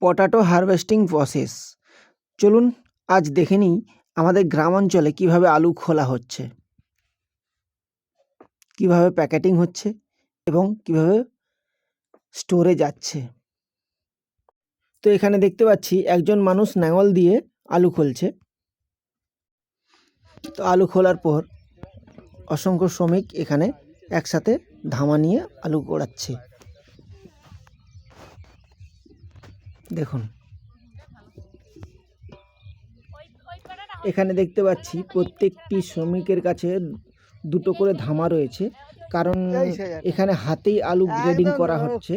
Potato harvesting process. চলুন আজ দেখে নিই আমাদের গ্রাম অঞ্চলে কীভাবে আলু খোলা হচ্ছে, কীভাবে প্যাকেটিং হচ্ছে এবং কীভাবে স্টোরে যাচ্ছে। তো এখানে দেখতে পাচ্ছি একজন মানুষ নাঙল দিয়ে আলু খুলছে। তো আলু খোলার পর অসংখ্য শ্রমিক এখানে একসাথে ধামা নিয়ে আলু গোড়াচ্ছে। দেখুন এখানে দেখতে পাচ্ছি প্রত্যেকটি শ্রমিকের কাছে দুটো করে ধামা রয়েছে, কারণ এখানে হাতেই আলু গ্রেডিং করা হচ্ছে।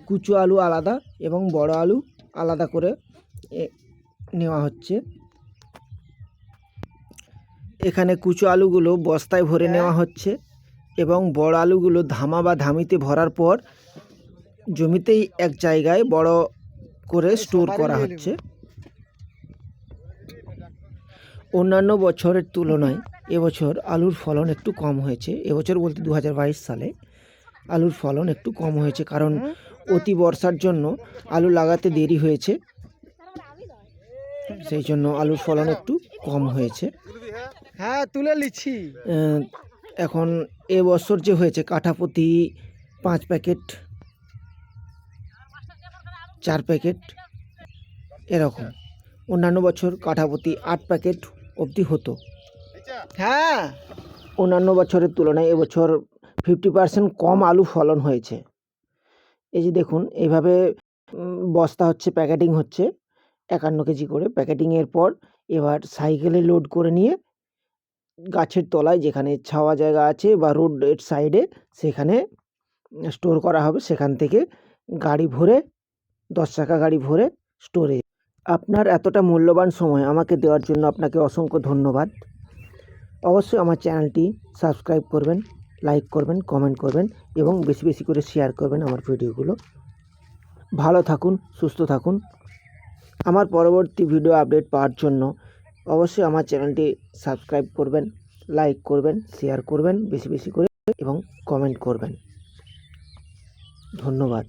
কুচো আলু আলাদা এবং বড় আলু আলাদা করে নেওয়া হচ্ছে। এখানে কুচো আলুগুলো বস্তায় ভরে নেওয়া হচ্ছে এবং বড় আলুগুলো ধামা বা ধামিতে ভরার পর জমিতেই এক জায়গায় বড় করে স্টোর করা হচ্ছে। অন্যান্য বছরের তুলনায় এবছর আলুর ফলন একটু কম হয়েছে। এবছর বলতে 2022 সালে আলুর ফলন একটু কম হয়েছে, কারণ অতি বর্ষার জন্য আলু লাগাতে দেরি হয়েছে, সেই জন্য আলুর ফলন একটু কম হয়েছে। হ্যাঁ, তুলে নিচ্ছি। এখন এবছর যে হয়েছে কাঠাপ্রতি 5 প্যাকেট 4 প্যাকেট এরকম। অন্যান্য বছর কাঠাপ্রতি 8 প্যাকেট অবধি হতো। হ্যাঁ, অন্যান্য বছরের তুলনায় এবছর 50% কম আলু ফলন হয়েছে। এই যে দেখুন এইভাবে বস্তা হচ্ছে, প্যাকেটিং হচ্ছে 51 কেজি করে। প্যাকেটিংয়ের পর এবার সাইকেলে লোড করে নিয়ে গাছের তলায় যেখানে ছাওয়া জায়গা আছে বা রোডের সাইডে সেখানে স্টোর করা হবে। সেখান থেকে গাড়ি ভরে 10 চাকা গাড়ি ভরে স্টোরে। আপনার এতটা মূল্যবান সময় আমাকে দেওয়ার জন্য আপনাকে অসংখ্য ধন্যবাদ। অবশ্যই আমার চ্যানেলটি সাবস্ক্রাইব করবেন, লাইক করবেন, কমেন্ট করবেন এবং বেশি বেশি করে শেয়ার করবেন আমার ভিডিওগুলো। ভালো থাকুন, সুস্থ থাকুন। আমার পরবর্তী ভিডিও আপডেট পাওয়ার জন্য অবশ্যই আমার চ্যানেলটি সাবস্ক্রাইব করবেন, লাইক করবেন, শেয়ার করবেন বেশি বেশি করে এবং কমেন্ট করবেন। ধন্যবাদ।